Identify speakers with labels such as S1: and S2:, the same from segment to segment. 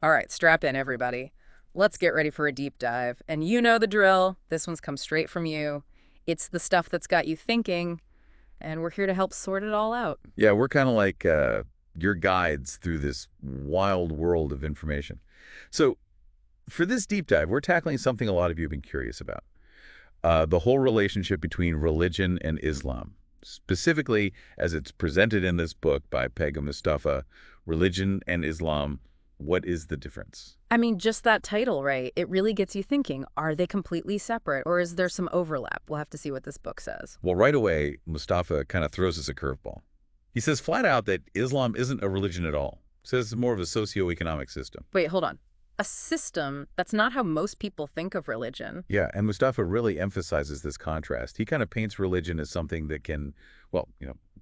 S1: All right, strap in, everybody. Let's get ready for a deep dive. And you know the drill. This one's come straight from you. It's the stuff that's got you thinking, and we're here to help sort it all out.
S2: Yeah, we're kind of like your guides through this wild world of information. So for this deep dive, we're tackling something a lot of you have been curious about. The whole relationship between religion and Islam, specifically as it's presented in this book by Pegah Mustafa, Religion and Islam, What is the Difference?
S1: I mean, just that title, right? It really gets you thinking, are they completely separate, or is there some overlap? We'll have to see what this book says.
S2: Well, right away, Mustafa kind of throws us a curveball. He says flat out that Islam isn't a religion at all. Says it's more of a socio-economic system.
S1: Wait, hold on. A system, that's not how most people think of religion.
S2: Yeah, and Mustafa really emphasizes this contrast. He kind of paints religion as something that can, well,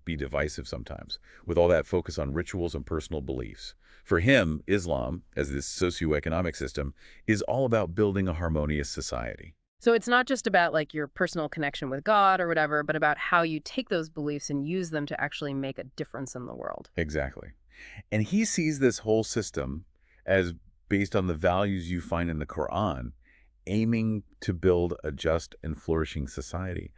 S2: be divisive sometimes, with all that focus on rituals and personal beliefs. For him, Islam, as this socioeconomic system, is all about building a harmonious society.
S1: So it's not just about like your personal connection with God or whatever, but about how you take those beliefs and use them to actually make a difference in the world.
S2: Exactly. And he sees this whole system as based on the values you find in the Quran, aiming to build a just and flourishing society.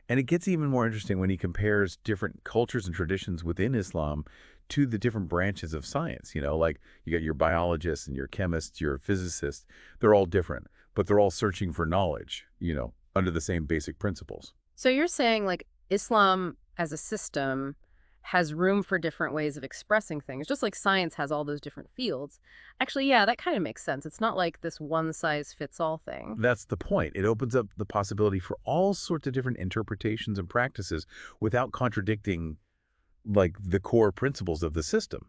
S2: And it gets even more interesting when he compares different cultures and traditions within Islam to the different branches of science. Like you got your biologists and your chemists, your physicists. They're all different, but they're all searching for knowledge, under the same basic principles.
S1: So you're saying like Islam as a system has room for different ways of expressing things, just like science has all those different fields. Actually, yeah, that kind of makes sense. It's not like this one-size-fits-all thing.
S2: That's the point. It opens up the possibility for all sorts of different interpretations and practices without contradicting like the core principles of the system.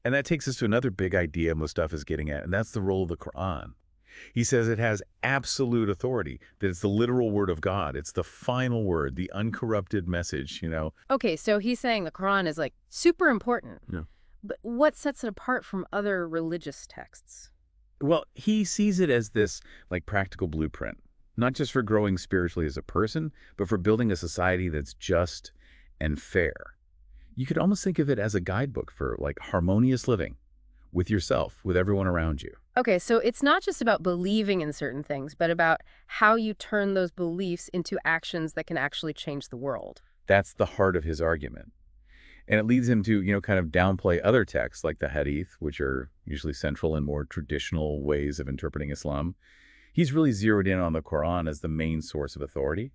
S2: And that takes us to another big idea Mustafa is getting at, and that's the role of the Quran. He says it has absolute authority, that it's the literal word of God. It's the final word, the uncorrupted message.
S1: Okay, so he's saying the Quran is like super important.
S2: Yeah.
S1: But what sets it apart from other religious texts?
S2: Well, he sees it as this like practical blueprint, not just for growing spiritually as a person, but for building a society that's just and fair. You could almost think of it as a guidebook for like harmonious living with yourself, with everyone around you.
S1: Okay, so it's not just about believing in certain things, but about how you turn those beliefs into actions that can actually change the world.
S2: That's the heart of his argument. And it leads him to, kind of downplay other texts like the Hadith, which are usually central in more traditional ways of interpreting Islam. He's really zeroed in on the Quran as the main source of authority.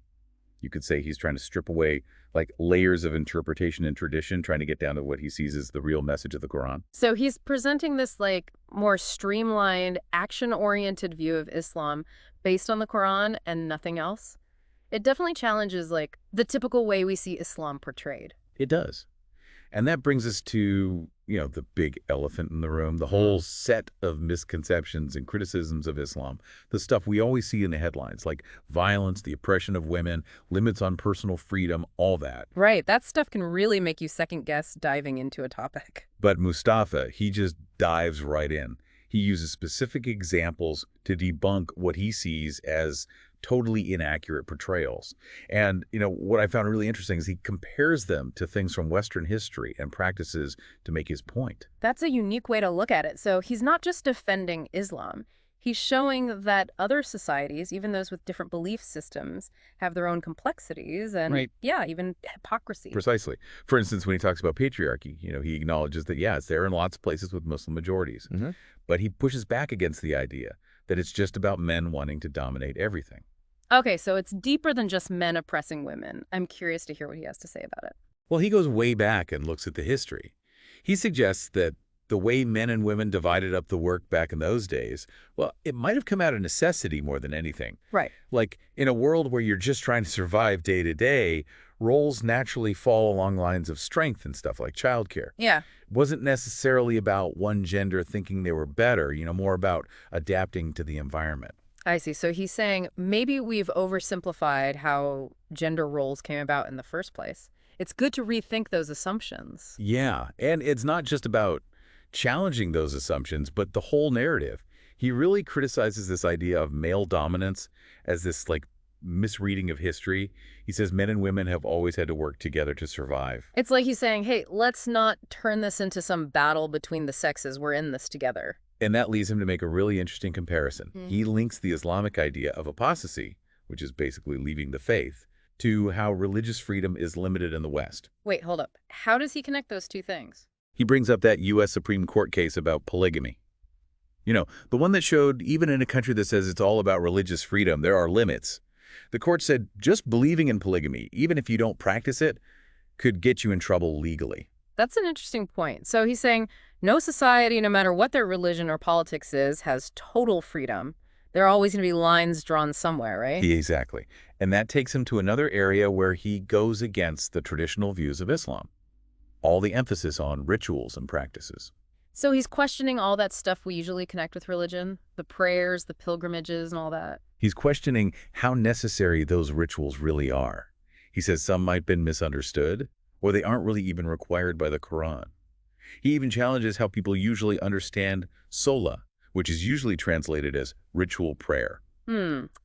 S2: You could say he's trying to strip away like layers of interpretation and tradition, trying to get down to what he sees as the real message of the Quran.
S1: So he's presenting this like more streamlined, action-oriented view of Islam based on the Quran and nothing else. It definitely challenges like the typical way we see Islam portrayed.
S2: It does. And that brings us to, the big elephant in the room, the whole set of misconceptions and criticisms of Islam, the stuff we always see in the headlines, like violence, the oppression of women, limits on personal freedom, all that.
S1: Right. That stuff can really make you second guess diving into a topic.
S2: But Mustafa, he just dives right in. He uses specific examples to debunk what he sees as totally inaccurate portrayals. And, what I found really interesting is he compares them to things from Western history and practices to make his point.
S1: That's a unique way to look at it. So he's not just defending Islam. He's showing that other societies, even those with different belief systems, have their own complexities and,
S2: Right.
S1: yeah, even hypocrisy.
S2: Precisely. For instance, when he talks about patriarchy, he acknowledges that, yeah, it's there in lots of places with Muslim majorities. But he pushes back against the idea that it's just about men wanting to dominate everything.
S1: Okay, so it's deeper than just men oppressing women. I'm curious to hear what he has to say about it.
S2: Well, he goes way back and looks at the history. He suggests that the way men and women divided up the work back in those days, well, it might have come out of necessity more than anything.
S1: Right.
S2: Like in a world where you're just trying to survive day to day, roles naturally fall along lines of strength and stuff like childcare.
S1: Yeah.
S2: It wasn't necessarily about one gender thinking they were better, more about adapting to the environment.
S1: I see. So he's saying maybe we've oversimplified how gender roles came about in the first place. It's good to rethink those assumptions.
S2: Yeah, and it's not just about challenging those assumptions, but the whole narrative. He really criticizes this idea of male dominance as this like misreading of history. He says men and women have always had to work together to survive.
S1: It's like he's saying, hey, let's not turn this into some battle between the sexes. We're in this together.
S2: And that leads him to make a really interesting comparison.
S1: Hmm.
S2: He links the Islamic idea of apostasy, which is basically leaving the faith, to how religious freedom is limited in the West.
S1: Wait, hold up. How does he connect those two things?
S2: He brings up that U.S. Supreme Court case about polygamy. You know, the one that showed even in a country that says it's all about religious freedom, there are limits. The court said just believing in polygamy, even if you don't practice it, could get you in trouble legally.
S1: That's an interesting point. So he's saying no society, no matter what their religion or politics is, has total freedom. There are always going to be lines drawn somewhere, right?
S2: Exactly. And that takes him to another area where he goes against the traditional views of Islam. All the emphasis on rituals and practices.
S1: So he's questioning all that stuff we usually connect with religion, the prayers, the pilgrimages, and all that.
S2: He's questioning how necessary those rituals really are. He says some might have been misunderstood, or they aren't really even required by the Quran. He even challenges how people usually understand sola, which is usually translated as ritual prayer.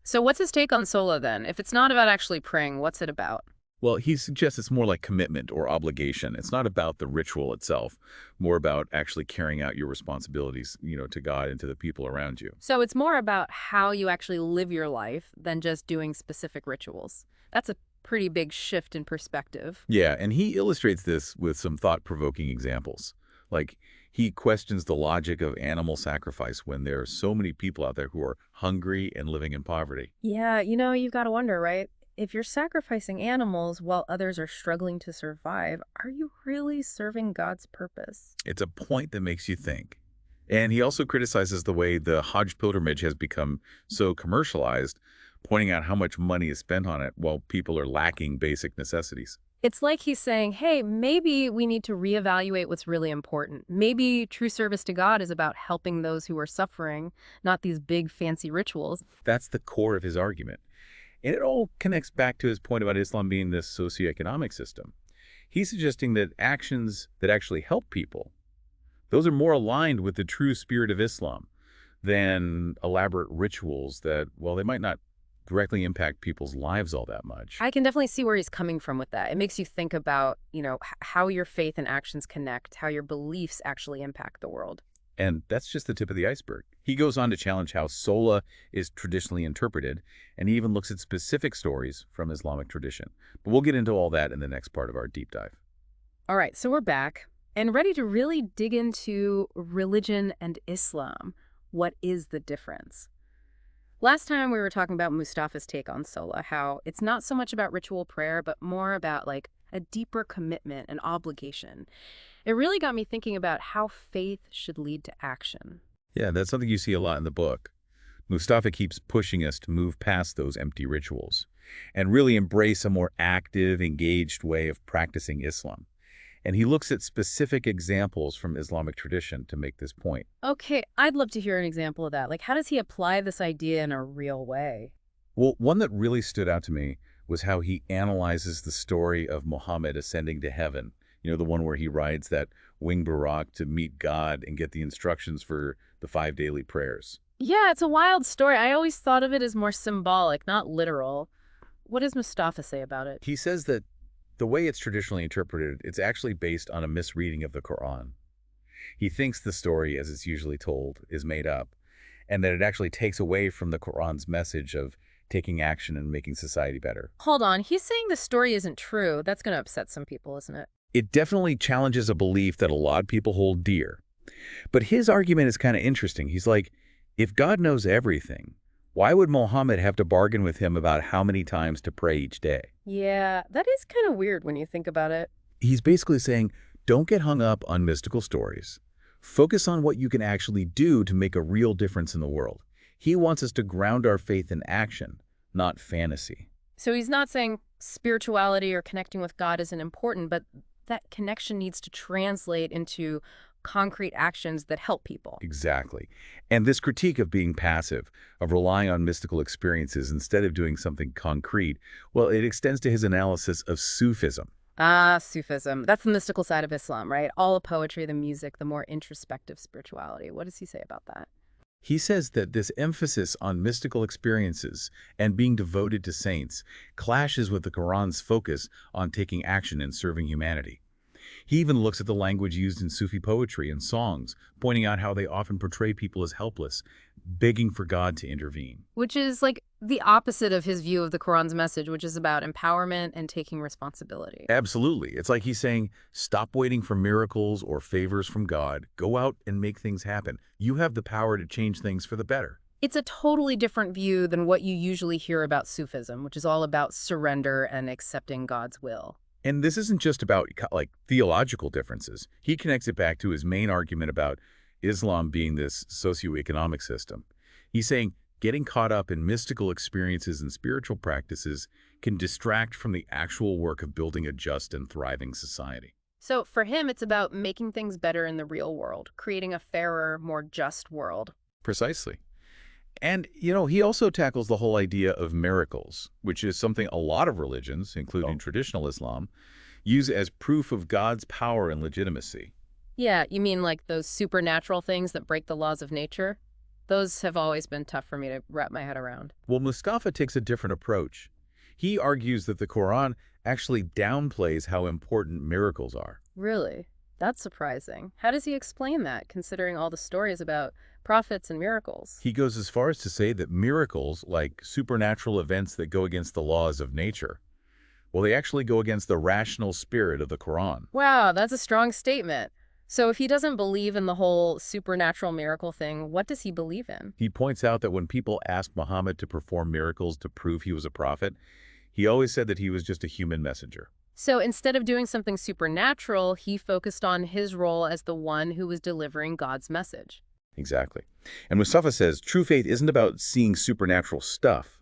S1: So what's his take on Sola then? If it's not about actually praying, what's it about?
S2: Well, he suggests it's more like commitment or obligation. It's not about the ritual itself, more about actually carrying out your responsibilities, to God and to the people around you.
S1: So it's more about how you actually live your life than just doing specific rituals. That's a pretty big shift in perspective.
S2: Yeah, and he illustrates this with some thought-provoking examples. Like, he questions the logic of animal sacrifice when there are so many people out there who are hungry and living in poverty.
S1: Yeah, you've got to wonder, right? If you're sacrificing animals while others are struggling to survive, are you really serving God's purpose?
S2: It's a point that makes you think. And he also criticizes the way the Hajj pilgrimage has become so commercialized, pointing out how much money is spent on it while people are lacking basic necessities.
S1: It's like he's saying, hey, maybe we need to reevaluate what's really important. Maybe true service to God is about helping those who are suffering, not these big fancy rituals.
S2: That's the core of his argument. And it all connects back to his point about Islam being this socioeconomic system. He's suggesting that actions that actually help people, those are more aligned with the true spirit of Islam than elaborate rituals that, well, they might not directly impact people's lives all that much.
S1: I can definitely see where he's coming from with that. It makes you think about, how your faith and actions connect, how your beliefs actually impact the world.
S2: And that's just the tip of the iceberg. He goes on to challenge how Sola is traditionally interpreted, and he even looks at specific stories from Islamic tradition. But we'll get into all that in the next part of our deep dive.
S1: All right, so we're back and ready to really dig into religion and Islam. What is the difference? Last time we were talking about Mustafa's take on Sola, how it's not so much about ritual prayer, but more about like a deeper commitment and obligation. It really got me thinking about how faith should lead to action.
S2: Yeah, that's something you see a lot in the book. Mustafa keeps pushing us to move past those empty rituals and really embrace a more active, engaged way of practicing Islam. And he looks at specific examples from Islamic tradition to make this point.
S1: Okay, I'd love to hear an example of that. Like, how does he apply this idea in a real way?
S2: Well, one that really stood out to me was how he analyzes the story of Muhammad ascending to heaven. The one where he rides that winged buraq to meet God and get the instructions for the 5 daily prayers.
S1: Yeah, it's a wild story. I always thought of it as more symbolic, not literal. What does Mustafa say about it?
S2: He says that the way it's traditionally interpreted, it's actually based on a misreading of the Quran. He thinks the story, as it's usually told, is made up, and that it actually takes away from the Quran's message of taking action and making society better.
S1: Hold on, he's saying the story isn't true. That's going to upset some people, isn't it?
S2: It definitely challenges a belief that a lot of people hold dear. But his argument is kind of interesting. He's like, if God knows everything, why would Muhammad have to bargain with him about how many times to pray each day?
S1: Yeah, that is kind of weird when you think about it.
S2: He's basically saying, don't get hung up on mystical stories. Focus on what you can actually do to make a real difference in the world. He wants us to ground our faith in action, not fantasy.
S1: So he's not saying spirituality or connecting with God isn't important, but that connection needs to translate into concrete actions that help people.
S2: Exactly. And this critique of being passive, of relying on mystical experiences instead of doing something concrete, well, it extends to his analysis of Sufism.
S1: Ah, Sufism. That's the mystical side of Islam, right? All the poetry, the music, the more introspective spirituality. What does he say about that?
S2: He says that this emphasis on mystical experiences and being devoted to saints clashes with the Quran's focus on taking action and serving humanity. He even looks at the language used in Sufi poetry and songs, pointing out how they often portray people as helpless, begging for God to intervene.
S1: Which is like the opposite of his view of the Quran's message, which is about empowerment and taking responsibility.
S2: Absolutely. It's like he's saying, stop waiting for miracles or favors from God. Go out and make things happen. You have the power to change things for the better.
S1: It's a totally different view than what you usually hear about Sufism, which is all about surrender and accepting God's will.
S2: And this isn't just about like theological differences. He connects it back to his main argument about Islam being this socioeconomic system. He's saying getting caught up in mystical experiences and spiritual practices can distract from the actual work of building a just and thriving society.
S1: So for him, it's about making things better in the real world, creating a fairer, more just world.
S2: Precisely. And, he also tackles the whole idea of miracles, which is something a lot of religions, including traditional Islam, use as proof of God's power and legitimacy.
S1: Yeah, you mean like those supernatural things that break the laws of nature? Those have always been tough for me to wrap my head around.
S2: Well, Mustafa takes a different approach. He argues that the Quran actually downplays how important miracles are.
S1: Really? That's surprising. How does he explain that, considering all the stories about prophets and miracles?
S2: He goes as far as to say that miracles, like supernatural events that go against the laws of nature, well, they actually go against the rational spirit of the Quran.
S1: Wow, that's a strong statement. So if he doesn't believe in the whole supernatural miracle thing, what does he believe in?
S2: He points out that when people asked Muhammad to perform miracles to prove he was a prophet, he always said that he was just a human messenger.
S1: So instead of doing something supernatural, he focused on his role as the one who was delivering God's message.
S2: Exactly. And Mustafa says true faith isn't about seeing supernatural stuff.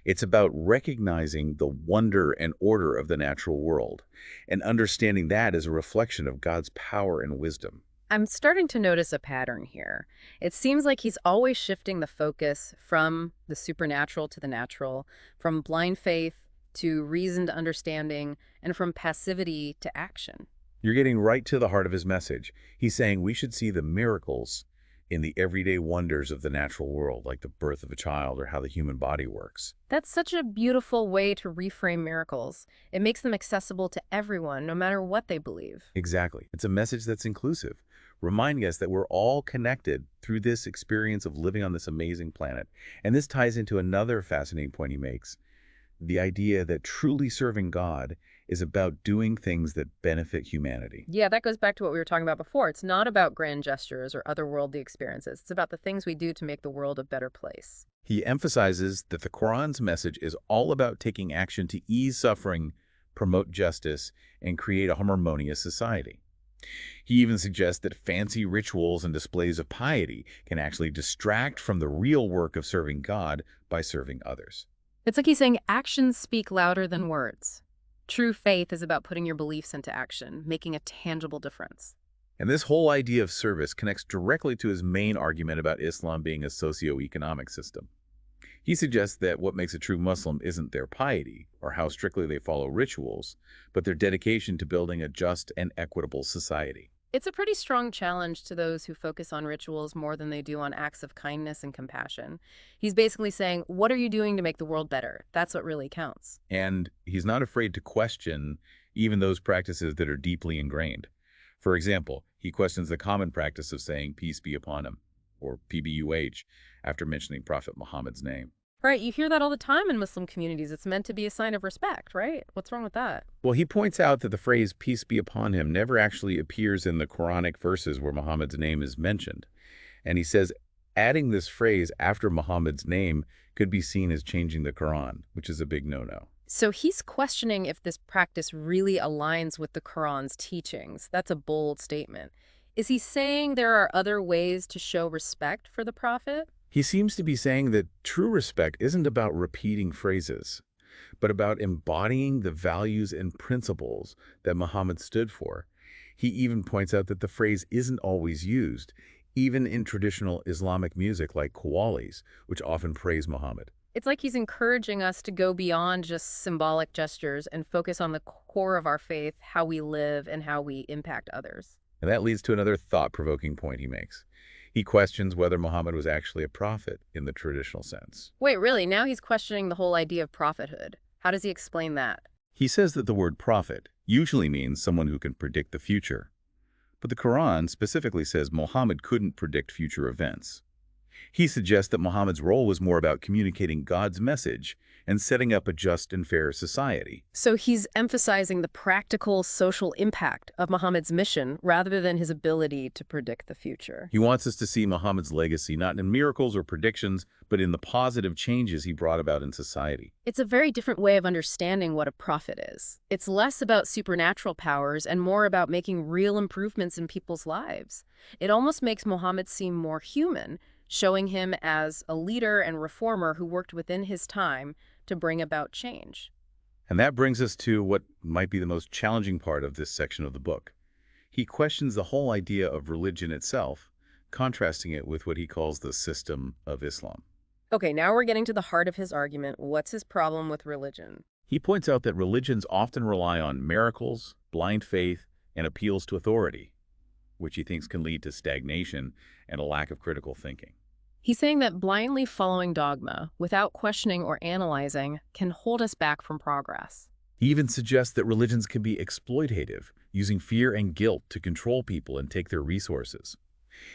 S2: It's about recognizing the wonder and order of the natural world and understanding that as a reflection of God's power and wisdom.
S1: I'm starting to notice a pattern here. It seems like he's always shifting the focus from the supernatural to the natural, from blind faith to reasoned understanding, and from passivity to action.
S2: You're getting right to the heart of his message. He's saying we should see the miracles in the everyday wonders of the natural world, like the birth of a child or how the human body works.
S1: That's such a beautiful way to reframe miracles. It makes them accessible to everyone, no matter what they believe.
S2: Exactly. It's a message that's inclusive, reminding us that we're all connected through this experience of living on this amazing planet. And this ties into another fascinating point he makes, the idea that truly serving God is about doing things that benefit humanity.
S1: Yeah, that goes back to what we were talking about before. It's not about grand gestures or otherworldly experiences. It's about the things we do to make the world a better place.
S2: He emphasizes that the Quran's message is all about taking action to ease suffering, promote justice, and create a harmonious society. He even suggests that fancy rituals and displays of piety can actually distract from the real work of serving God by serving others.
S1: It's like he's saying actions speak louder than words. True faith is about putting your beliefs into action, making a tangible difference.
S2: And this whole idea of service connects directly to his main argument about Islam being a socio-economic system. He suggests that what makes a true Muslim isn't their piety or how strictly they follow rituals, but their dedication to building a just and equitable society.
S1: It's a pretty strong challenge to those who focus on rituals more than they do on acts of kindness and compassion. He's basically saying, what are you doing to make the world better? That's what really counts.
S2: And he's not afraid to question even those practices that are deeply ingrained. For example, he questions the common practice of saying peace be upon him, or PBUH, after mentioning Prophet Muhammad's name.
S1: Right, you hear that all the time in Muslim communities. It's meant to be a sign of respect, right? What's wrong with that?
S2: Well, he points out that the phrase peace be upon him never actually appears in the Quranic verses where Muhammad's name is mentioned. And he says adding this phrase after Muhammad's name could be seen as changing the Quran, which is a big no-no.
S1: So he's questioning if this practice really aligns with the Quran's teachings. That's a bold statement. Is he saying there are other ways to show respect for the prophet?
S2: He seems to be saying that true respect isn't about repeating phrases, but about embodying the values and principles that Muhammad stood for. He even points out that the phrase isn't always used, even in traditional Islamic music like qawwalis, which often praise Muhammad.
S1: It's like he's encouraging us to go beyond just symbolic gestures and focus on the core of our faith, how we live and how we impact others.
S2: And that leads to another thought-provoking point he makes. He questions whether Muhammad was actually a prophet in the traditional sense.
S1: Wait, really? Now he's questioning the whole idea of prophethood. How does he explain that?
S2: He says that the word prophet usually means someone who can predict the future, but the Quran specifically says Muhammad couldn't predict future events. He suggests that Muhammad's role was more about communicating God's message and setting up a just and fair society.
S1: So he's emphasizing the practical social impact of Muhammad's mission rather than his ability to predict the future.
S2: He wants us to see Muhammad's legacy not in miracles or predictions, but in the positive changes he brought about in society.
S1: It's a very different way of understanding what a prophet is. It's less about supernatural powers and more about making real improvements in people's lives. It almost makes Muhammad seem more human, showing him as a leader and reformer who worked within his time to bring about change.
S2: And that brings us to what might be the most challenging part of this section of the book. He questions the whole idea of religion itself, contrasting it with what he calls the system of Islam.
S1: Okay, now we're getting to the heart of his argument. What's his problem with religion?
S2: He points out that religions often rely on miracles, blind faith, and appeals to authority, which he thinks can lead to stagnation and a lack of critical thinking.
S1: He's saying that blindly following dogma, without questioning or analyzing, can hold us back from progress.
S2: He even suggests that religions can be exploitative, using fear and guilt to control people and take their resources.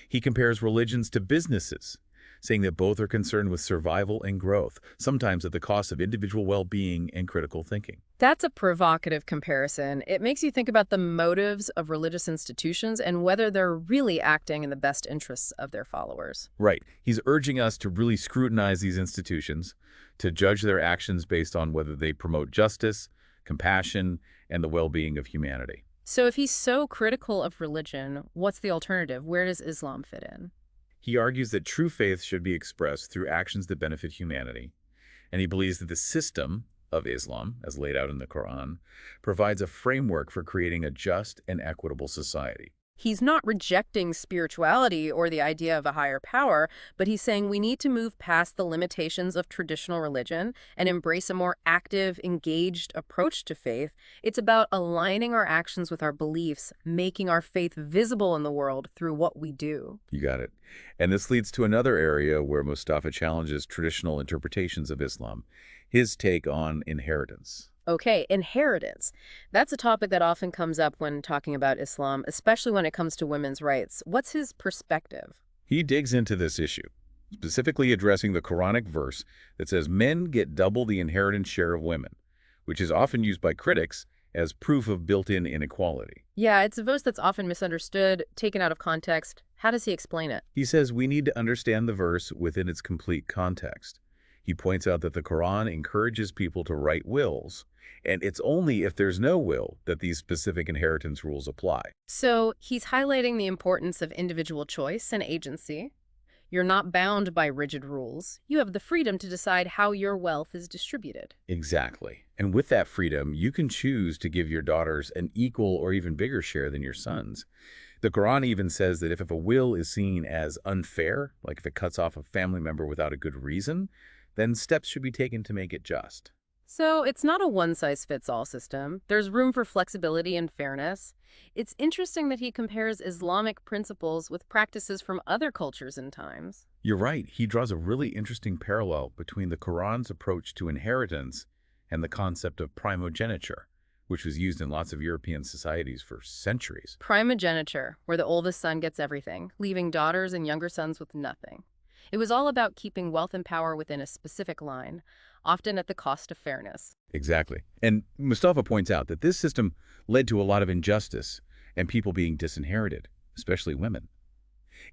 S2: He compares religions to businesses, saying that both are concerned with survival and growth, sometimes at the cost of individual well-being and critical thinking.
S1: That's a provocative comparison. It makes you think about the motives of religious institutions and whether they're really acting in the best interests of their followers.
S2: Right. He's urging us to really scrutinize these institutions, to judge their actions based on whether they promote justice, compassion, and the well-being of humanity.
S1: So if he's so critical of religion, what's the alternative? Where does Islam fit in?
S2: He argues that true faith should be expressed through actions that benefit humanity, and he believes that the system of Islam, as laid out in the Quran, provides a framework for creating a just and equitable society.
S1: He's not rejecting spirituality or the idea of a higher power, but he's saying we need to move past the limitations of traditional religion and embrace a more active, engaged approach to faith. It's about aligning our actions with our beliefs, making our faith visible in the world through what we do.
S2: You got it. And this leads to another area where Mustafa challenges traditional interpretations of Islam, his take on inheritance.
S1: Okay, inheritance. That's a topic that often comes up when talking about Islam, especially when it comes to women's rights. What's his perspective?
S2: He digs into this issue, specifically addressing the Quranic verse that says men get double the inheritance share of women, which is often used by critics as proof of built-in inequality.
S1: Yeah, it's a verse that's often misunderstood, taken out of context. How does he explain it?
S2: He says we need to understand the verse within its complete context. He points out that the Quran encourages people to write wills, and it's only if there's no will that these specific inheritance rules apply.
S1: So he's highlighting the importance of individual choice and agency. You're not bound by rigid rules. You have the freedom to decide how your wealth is distributed.
S2: Exactly. And with that freedom, you can choose to give your daughters an equal or even bigger share than your sons. The Quran even says that if a will is seen as unfair, like if it cuts off a family member without a good reason, then steps should be taken to make it just.
S1: So it's not a one-size-fits-all system. There's room for flexibility and fairness. It's interesting that he compares Islamic principles with practices from other cultures and times.
S2: You're right. He draws a really interesting parallel between the Quran's approach to inheritance and the concept of primogeniture, which was used in lots of European societies for centuries.
S1: Primogeniture, where the oldest son gets everything, leaving daughters and younger sons with nothing. It was all about keeping wealth and power within a specific line, often at the cost of fairness.
S2: Exactly. And Mustafa points out that this system led to a lot of injustice and people being disinherited, especially women.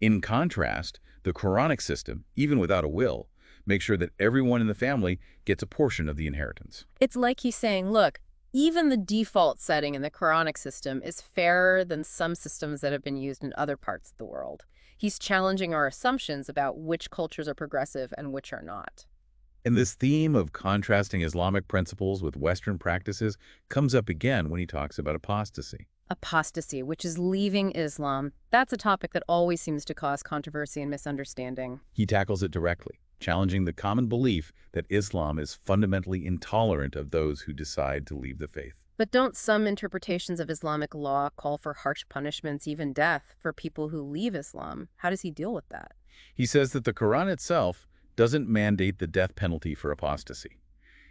S2: In contrast, the Quranic system, even without a will, makes sure that everyone in the family gets a portion of the inheritance.
S1: It's like he's saying, look, even the default setting in the Quranic system is fairer than some systems that have been used in other parts of the world. He's challenging our assumptions about which cultures are progressive and which are not.
S2: And this theme of contrasting Islamic principles with Western practices comes up again when he talks about apostasy.
S1: Apostasy, which is leaving Islam, that's a topic that always seems to cause controversy and misunderstanding.
S2: He tackles it directly, challenging the common belief that Islam is fundamentally intolerant of those who decide to leave the faith.
S1: But don't some interpretations of Islamic law call for harsh punishments, even death, for people who leave Islam? How does he deal with that?
S2: He says that the Quran itself doesn't mandate the death penalty for apostasy.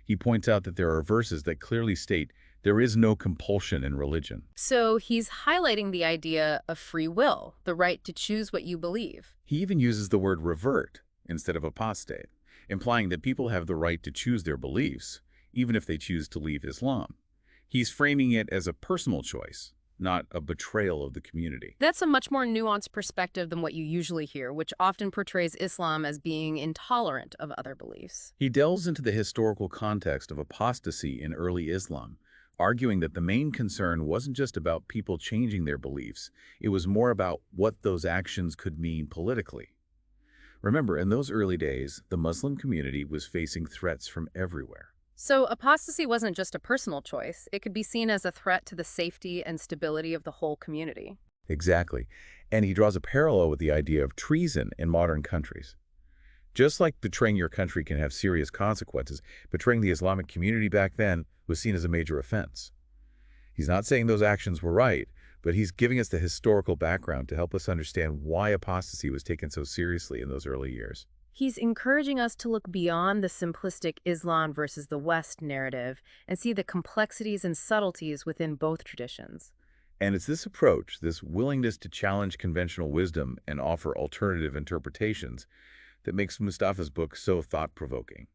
S2: He points out that there are verses that clearly state there is no compulsion in religion.
S1: So he's highlighting the idea of free will, the right to choose what you believe.
S2: He even uses the word revert instead of apostate, implying that people have the right to choose their beliefs, even if they choose to leave Islam. He's framing it as a personal choice, not a betrayal of the community.
S1: That's a much more nuanced perspective than what you usually hear, which often portrays Islam as being intolerant of other beliefs.
S2: He delves into the historical context of apostasy in early Islam, arguing that the main concern wasn't just about people changing their beliefs, it was more about what those actions could mean politically. Remember, in those early days, the Muslim community was facing threats from everywhere.
S1: So apostasy wasn't just a personal choice. It could be seen as a threat to the safety and stability of the whole community.
S2: Exactly. And he draws a parallel with the idea of treason in modern countries. Just like betraying your country can have serious consequences, betraying the Islamic community back then was seen as a major offense. He's not saying those actions were right, but he's giving us the historical background to help us understand why apostasy was taken so seriously in those early years.
S1: He's encouraging us to look beyond the simplistic Islam versus the West narrative and see the complexities and subtleties within both traditions.
S2: And it's this approach, this willingness to challenge conventional wisdom and offer alternative interpretations, that makes Mustafa's book so thought-provoking.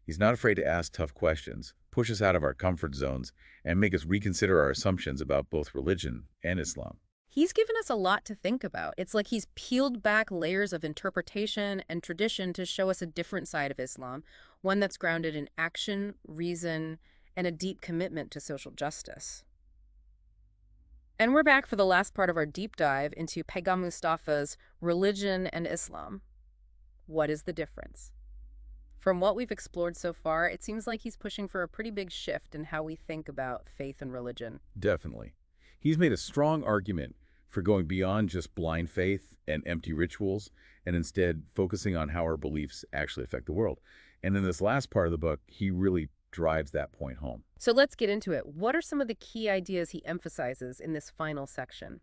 S2: He's not afraid to ask tough questions, push us out of our comfort zones, and make us reconsider our assumptions about both religion and Islam.
S1: He's given us a lot to think about. It's like he's peeled back layers of interpretation and tradition to show us a different side of Islam, one that's grounded in action, reason, and a deep commitment to social justice. And we're back for the last part of our deep dive into Paigam Mustafa's Religion and Islam. What is the difference? From what we've explored so far, it seems like he's pushing for a pretty big shift in how we think about faith and religion.
S2: Definitely. He's made a strong argument for going beyond just blind faith and empty rituals, and instead focusing on how our beliefs actually affect the world. And in this last part of the book, he really drives that point home.
S1: So let's get into it. What are some of the key ideas he emphasizes in this final section?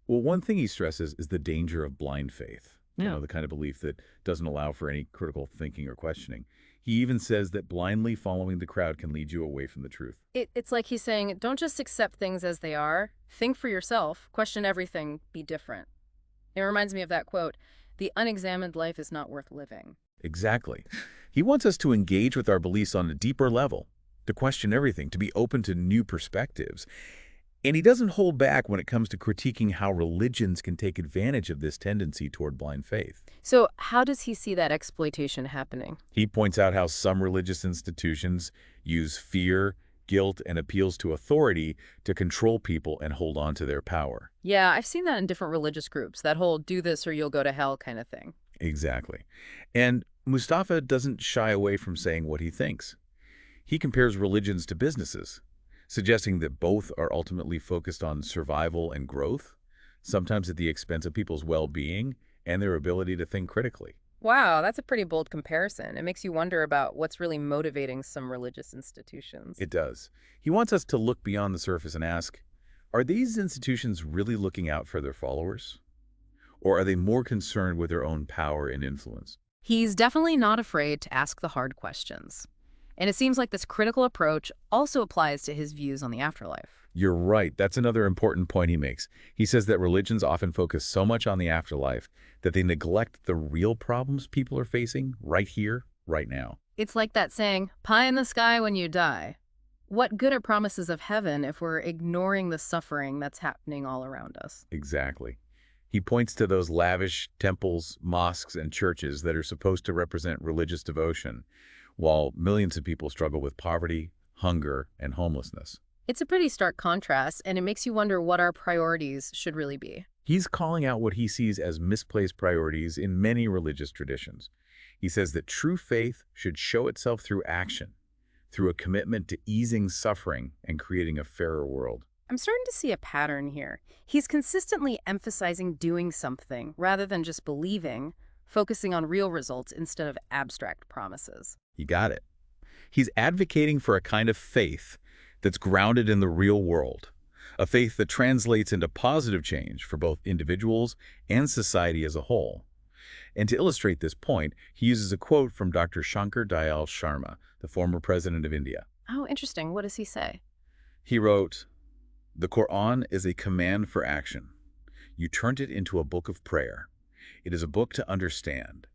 S2: Well, one thing he stresses is the danger of blind faith. The kind of belief that doesn't allow for any critical thinking or questioning. He even says that blindly following the crowd can lead you away from the truth.
S1: It's like he's saying, don't just accept things as they are. Think for yourself. Question everything. Be different. It reminds me of that quote, "The unexamined life is not worth living."
S2: Exactly. He wants us to engage with our beliefs on a deeper level, to question everything, to be open to new perspectives. And he doesn't hold back when it comes to critiquing how religions can take advantage of this tendency toward blind faith.
S1: So how does he see that exploitation happening?
S2: He points out how some religious institutions use fear, guilt, and appeals to authority to control people and hold on to their power.
S1: Yeah, I've seen that in different religious groups, that whole do this or you'll go to hell kind of thing.
S2: Exactly. And Mustafa doesn't shy away from saying what he thinks. He compares religions to businesses, suggesting that both are ultimately focused on survival and growth, sometimes at the expense of people's well-being and their ability to think critically.
S1: Wow, that's a pretty bold comparison. It makes you wonder about what's really motivating some religious institutions.
S2: It does. He wants us to look beyond the surface and ask, are these institutions really looking out for their followers? Or are they more concerned with their own power and influence?
S1: He's definitely not afraid to ask the hard questions. And it seems like this critical approach also applies to his views on the afterlife.
S2: You're right. That's another important point he makes. He says that religions often focus so much on the afterlife that they neglect the real problems people are facing right here, right now.
S1: It's like that saying, pie in the sky when you die. What good are promises of heaven if we're ignoring the suffering that's happening all around us?
S2: Exactly. He points to those lavish temples, mosques, and churches that are supposed to represent religious devotion, while millions of people struggle with poverty, hunger, and homelessness.
S1: It's a pretty stark contrast, and it makes you wonder what our priorities should really be.
S2: He's calling out what he sees as misplaced priorities in many religious traditions. He says that true faith should show itself through action, through a commitment to easing suffering and creating a fairer world.
S1: I'm starting to see a pattern here. He's consistently emphasizing doing something rather than just believing, focusing on real results instead of abstract promises.
S2: You got it. He's advocating for a kind of faith that's grounded in the real world, a faith that translates into positive change for both individuals and society as a whole. And to illustrate this point, he uses a quote from Dr. Shankar Dayal Sharma, the former president of India.
S1: Oh, interesting. What does he say?
S2: He wrote, "The Quran is a command for action. You turned it into a book of prayer. It is a book to understand.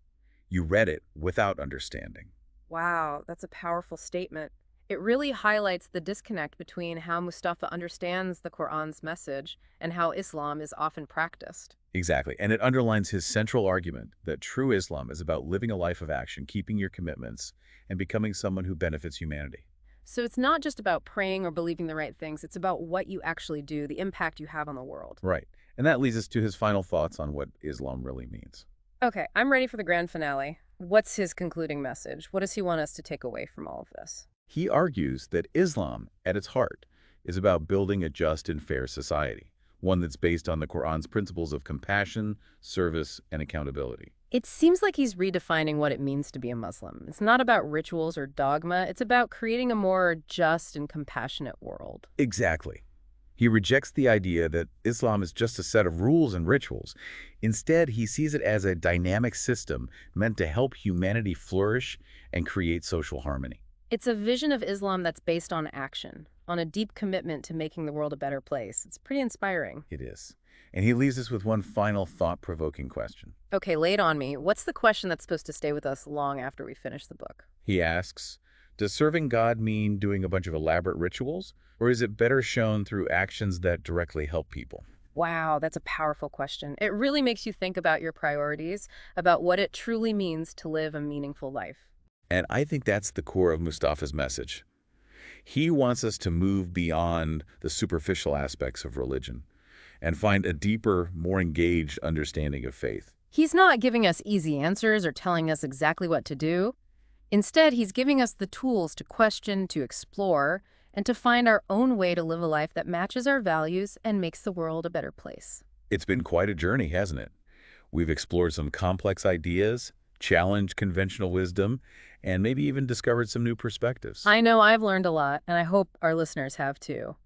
S2: You read it without understanding."
S1: Wow, that's a powerful statement. It really highlights the disconnect between how Mustafa understands the Quran's message and how Islam is often practiced.
S2: Exactly. And it underlines his central argument that true Islam is about living a life of action, keeping your commitments, and becoming someone who benefits humanity.
S1: So it's not just about praying or believing the right things, it's about what you actually do, the impact you have on the world.
S2: Right. And that leads us to his final thoughts on what Islam really means.
S1: Okay, I'm ready for the grand finale. What's his concluding message? What does he want us to take away from all of this?
S2: He argues that Islam, at its heart, is about building a just and fair society, one that's based on the Quran's principles of compassion, service, and accountability.
S1: It seems like he's redefining what it means to be a Muslim. It's not about rituals or dogma, it's about creating a more just and compassionate world.
S2: Exactly. He rejects the idea that Islam is just a set of rules and rituals. Instead, he sees it as a dynamic system meant to help humanity flourish and create social harmony.
S1: It's a vision of Islam that's based on action, on a deep commitment to making the world a better place. It's pretty inspiring.
S2: It is. And he leaves us with one final thought-provoking question.
S1: Okay, lay it on me. What's the question that's supposed to stay with us long after we finish the book?
S2: He asks, does serving God mean doing a bunch of elaborate rituals, or is it better shown through actions that directly help people?
S1: Wow, that's a powerful question. It really makes you think about your priorities, about what it truly means to live a meaningful life.
S2: And I think that's the core of Mustafa's message. He wants us to move beyond the superficial aspects of religion and find a deeper, more engaged understanding of faith.
S1: He's not giving us easy answers or telling us exactly what to do. Instead, he's giving us the tools to question, to explore, and to find our own way to live a life that matches our values and makes the world a better place.
S2: It's been quite a journey, hasn't it? We've explored some complex ideas, challenged conventional wisdom, and maybe even discovered some new perspectives.
S1: I know I've learned a lot, and I hope our listeners have too.